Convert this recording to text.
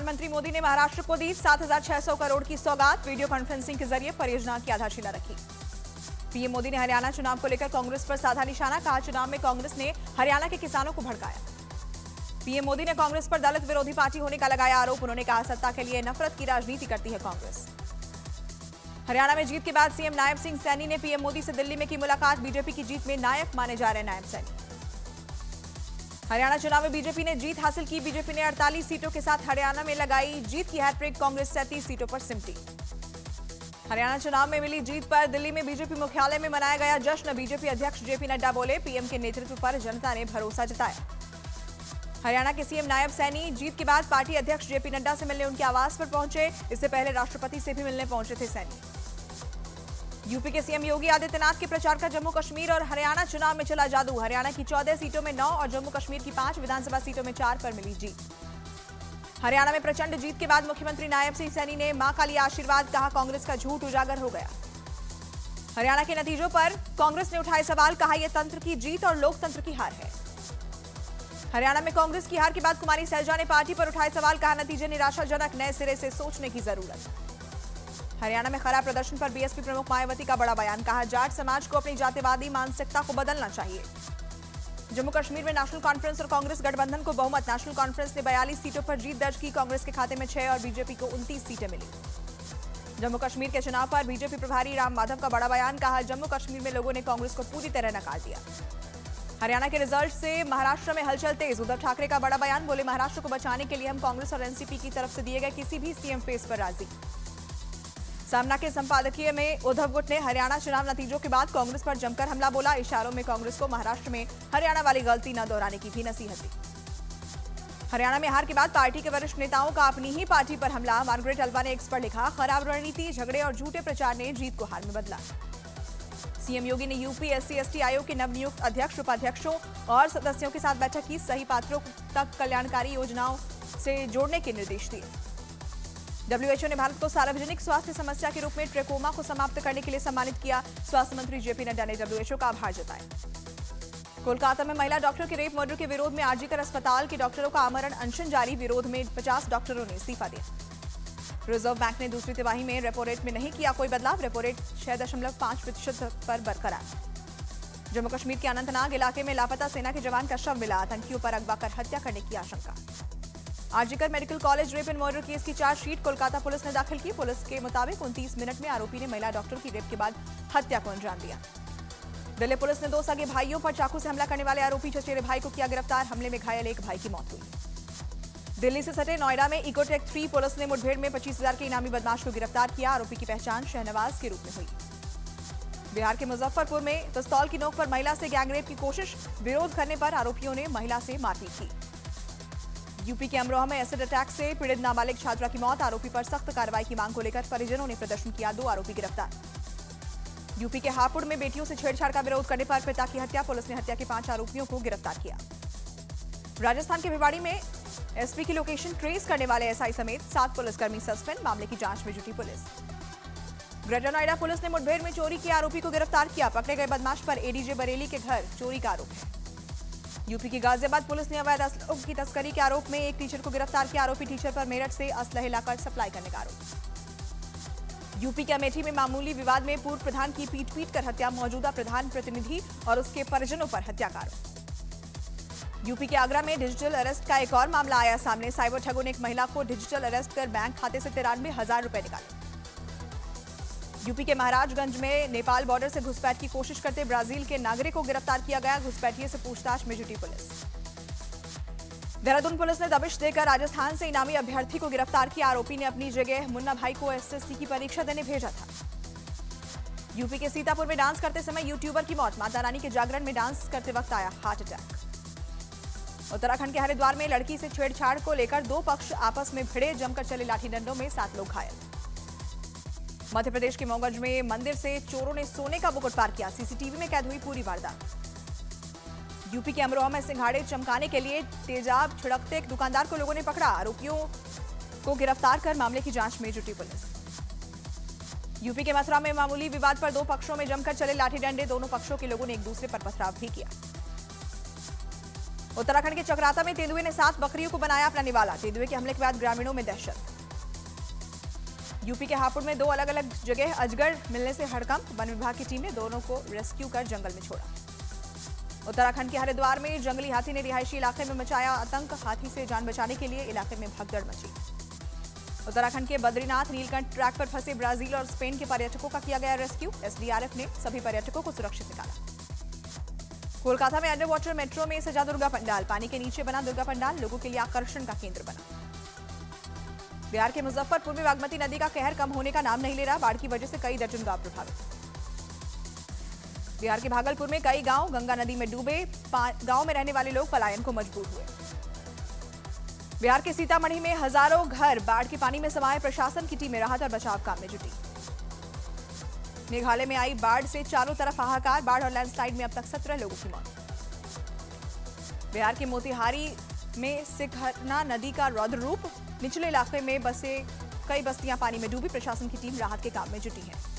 प्रधानमंत्री मोदी ने महाराष्ट्र को दी 7,600 करोड़ की सौगात। वीडियो कॉन्फ्रेंसिंग के जरिए परियोजना की आधारशिला रखी। पीएम मोदी ने हरियाणा चुनाव को लेकर कांग्रेस पर साधा निशाना। कहा, चुनाव में कांग्रेस ने हरियाणा के किसानों को भड़काया। पीएम मोदी ने कांग्रेस पर दलित विरोधी पार्टी होने का लगाया आरोप। उन्होंने कहा, सत्ता के लिए नफरत की राजनीति करती है कांग्रेस। हरियाणा में जीत के बाद सीएम नायब सिंह सैनी ने पीएम मोदी से दिल्ली में की मुलाकात। बीजेपी की जीत में नायक माने जा रहे नायब सैनी। हरियाणा चुनाव में बीजेपी ने जीत हासिल की। बीजेपी ने 48 सीटों के साथ हरियाणा में लगाई जीत की हैट्रिक। कांग्रेस 37 सीटों पर सिमटी। हरियाणा चुनाव में मिली जीत पर दिल्ली में बीजेपी मुख्यालय में मनाया गया जश्न। बीजेपी अध्यक्ष जेपी नड्डा बोले, पीएम के नेतृत्व पर जनता ने भरोसा जताया। हरियाणा के सीएम नायब सैनी जीत के बाद पार्टी अध्यक्ष जेपी नड्डा से मिलने उनके आवास पर पहुंचे। इससे पहले राष्ट्रपति से भी मिलने पहुंचे थे सैनी। यूपी के सीएम योगी आदित्यनाथ के प्रचार का जम्मू कश्मीर और हरियाणा चुनाव में चला जादू। हरियाणा की 14 सीटों में 9 और जम्मू कश्मीर की 5 विधानसभा सीटों में 4 पर मिली जीत। हरियाणा में प्रचंड जीत के बाद मुख्यमंत्री नायब सिंह सैनी ने मां का लिया आशीर्वाद। कहा, कांग्रेस का झूठ उजागर हो गया। हरियाणा के नतीजों पर कांग्रेस ने उठाए सवाल। कहा, यह तंत्र की जीत और लोकतंत्र की हार है। हरियाणा में कांग्रेस की हार के बाद कुमारी सैलजा ने पार्टी पर उठाए सवाल। कहा, नतीजे निराशाजनक, नए सिरे से सोचने की जरूरत। हरियाणा में खराब प्रदर्शन पर बीएसपी प्रमुख मायावती का बड़ा बयान। कहा, जाट समाज को अपनी जातिवादी मानसिकता को बदलना चाहिए। जम्मू कश्मीर में नेशनल कॉन्फ्रेंस और कांग्रेस गठबंधन को बहुमत। नेशनल कॉन्फ्रेंस ने 42 सीटों पर जीत दर्ज की। कांग्रेस के खाते में 6 और बीजेपी को 29 सीटें मिली। जम्मू कश्मीर के चुनाव पर बीजेपी प्रभारी राम माधव का बड़ा बयान। कहा, जम्मू कश्मीर में लोगों ने कांग्रेस को पूरी तरह नकार दिया। हरियाणा के रिजल्ट से महाराष्ट्र में हलचल तेज। उद्धव ठाकरे का बड़ा बयान। बोले, महाराष्ट्र को बचाने के लिए हम कांग्रेस और एनसीपी की तरफ से दिए गए किसी भी सीएम फेस पर राजी। सामना के संपादकीय में उद्धव गुट ने हरियाणा चुनाव नतीजों के बाद कांग्रेस पर जमकर हमला बोला। इशारों में कांग्रेस को महाराष्ट्र में हरियाणा वाली गलती न दोहराने की भी नसीहत दी। हरियाणा में हार के बाद पार्टी के वरिष्ठ नेताओं का अपनी ही पार्टी पर हमला। मार्गरेट अल्वा ने एक्स पर लिखा, खराब रणनीति, झगड़े और झूठे प्रचार ने जीत को हार में बदला। सीएम योगी ने यूपी एससी/एसटी आयोग के नवनियुक्त अध्यक्ष, उपाध्यक्षों और सदस्यों के साथ बैठक की। सही पात्रों तक कल्याणकारी योजनाओं से जोड़ने के निर्देश दिए। डब्ल्यूएचओ ने भारत को सार्वजनिक स्वास्थ्य समस्या के रूप में ट्रेकोमा को समाप्त करने के लिए सम्मानित किया। स्वास्थ्य मंत्री जेपी नड्डा ने डब्ल्यूएचओ का आभार जताया। कोलकाता में महिला डॉक्टर के रेप मर्डर के विरोध में आरजीकर अस्पताल के डॉक्टरों का आमरण अनशन जारी। विरोध में 50 डॉक्टरों ने इस्तीफा दिया। रिजर्व बैंक ने दूसरी तिमाही में रेपो रेट में नहीं किया कोई बदलाव। रेपो रेट 6.5% पर बरकरार। जम्मू कश्मीर के अनंतनाग इलाके में लापता सेना के जवान का शव मिला। आतंकियों पर अगवा कर हत्या करने की आशंका। RG Kar medical college rape and murder case की चार्जशीट कोलकाता पुलिस ने दाखिल की। पुलिस के मुताबिक 29 मिनट में आरोपी ने महिला डॉक्टर की रेप के बाद हत्या को अंजाम दिया। दिल्ली पुलिस ने 2 सगे भाइयों पर चाकू से हमला करने वाले आरोपी चचेरे भाई को किया गिरफ्तार। हमले में घायल एक भाई की मौत हुई। दिल्ली से सटे नोएडा में इकोटेक 3 पुलिस ने मुठभेड़ में 25,000 के इनामी बदमाश को गिरफ्तार किया। आरोपी की पहचान शहनवाज के रूप में हुई। बिहार के मुजफ्फरपुर में पिस्तौल की नोक पर महिला से गैंगरेप की कोशिश। विरोध करने पर आरोपियों ने महिला से मारपीट की। यूपी के अमरोहा में एसिड अटैक से पीड़ित नाबालिग छात्रा की मौत। आरोपी पर सख्त कार्रवाई की मांग को लेकर परिजनों ने प्रदर्शन किया। 2 आरोपी गिरफ्तार। यूपी के हापुड़ में बेटियों से छेड़छाड़ का विरोध करने पर पिता की हत्या। पुलिस ने हत्या के 5 आरोपियों को गिरफ्तार किया। राजस्थान के भिवाड़ी में एसपी की लोकेशन ट्रेस करने वाले एसआई समेत 7 पुलिसकर्मी सस्पेंड। मामले की जांच में जुटी पुलिस। ग्रेटर नोएडा पुलिस ने मुठभेड़ में चोरी के आरोपी को गिरफ्तार किया। पकड़े गए बदमाश पर एडीजे बरेली के घर चोरी का आरोप है। यूपी की गाजियाबाद पुलिस ने अवैध असलहों की तस्करी के आरोप में एक टीचर को गिरफ्तार किया। आरोपी टीचर पर मेरठ से असलहे लाकर सप्लाई करने का आरोप। यूपी के अमेठी में मामूली विवाद में पूर्व प्रधान की पीट कर हत्या। मौजूदा प्रधान प्रतिनिधि और उसके परिजनों पर हत्या का आरोप। यूपी के आगरा में डिजिटल अरेस्ट का एक और मामला आया सामने। साइबर ठगों ने एक महिला को डिजिटल अरेस्ट कर बैंक खाते से 93,000 रुपए निकाले। यूपी के महाराजगंज में नेपाल बॉर्डर से घुसपैठ की कोशिश करते ब्राजील के नागरिक को गिरफ्तार किया गया। घुसपैठिए से पूछताछ में जुटी पुलिस। देहरादून पुलिस ने दबिश देकर राजस्थान से इनामी अभ्यर्थी को गिरफ्तार किया। आरोपी ने अपनी जगह मुन्ना भाई को एसएससी की परीक्षा देने भेजा था। यूपी के सीतापुर में डांस करते समय यूट्यूबर की मौत। माता रानी के जागरण में डांस करते वक्त आया हार्ट अटैक। उत्तराखंड के हरिद्वार में लड़की से छेड़छाड़ को लेकर 2 पक्ष आपस में भिड़े। जमकर चले लाठी डंडों में 7 लोग घायल। मध्य प्रदेश के मऊगंज में मंदिर से चोरों ने सोने का मुकुट पार किया। सीसीटीवी में कैद हुई पूरी वारदात। यूपी के अमरोहा में सिंघाड़े चमकाने के लिए तेजाब छिड़कते एक दुकानदार को लोगों ने पकड़ा। आरोपियों को गिरफ्तार कर मामले की जांच में जुटी पुलिस। यूपी के मथुरा में मामूली विवाद पर 2 पक्षों में जमकर चले लाठी डंडे। दोनों पक्षों के लोगों ने एक दूसरे पर पथराव भी किया। उत्तराखंड के चक्राता में तेंदुए ने 7 बकरियों को बनाया अपना निवाला। तेंदुए के हमले के बाद ग्रामीणों में दहशत। यूपी के हापुड़ में 2 अलग अलग जगह अजगर मिलने से हड़कंप। वन विभाग की टीम ने दोनों को रेस्क्यू कर जंगल में छोड़ा। उत्तराखंड के हरिद्वार में जंगली हाथी ने रिहायशी इलाके में मचाया आतंक। हाथी से जान बचाने के लिए इलाके में भगदड़ मची। उत्तराखंड के बद्रीनाथ नीलकंठ ट्रैक पर फंसे ब्राजील और स्पेन के पर्यटकों का किया गया रेस्क्यू। एसडीआरएफ ने सभी पर्यटकों को सुरक्षित निकाला। कोलकाता में अंडर वाटर मेट्रो में सजा दुर्गा पंडाल। पानी के नीचे बना दुर्गा पंडाल लोगों के लिए आकर्षण का केंद्र बना। बिहार के मुजफ्फरपुर में बागमती नदी का कहर कम होने का नाम नहीं ले रहा। बाढ़ की वजह से कई दर्जन गांव प्रभावित। बिहार के भागलपुर में कई गांव गंगा नदी में डूबे। गांव में रहने वाले लोग पलायन को मजबूर हुए। बिहार के सीतामढ़ी में हजारों घर बाढ़ के पानी में समाये। प्रशासन की टीमें राहत और बचाव काम में जुटी। मेघालय में आई बाढ़ से चारों तरफ हाहाकार। बाढ़ और लैंडस्लाइड में अब तक 17 लोगों की मौत। बिहार के मोतिहारी में सिकहरना नदी का रौद्र रूप। निचले इलाके में बसे कई बस्तियां पानी में डूबी। प्रशासन की टीम राहत के काम में जुटी है।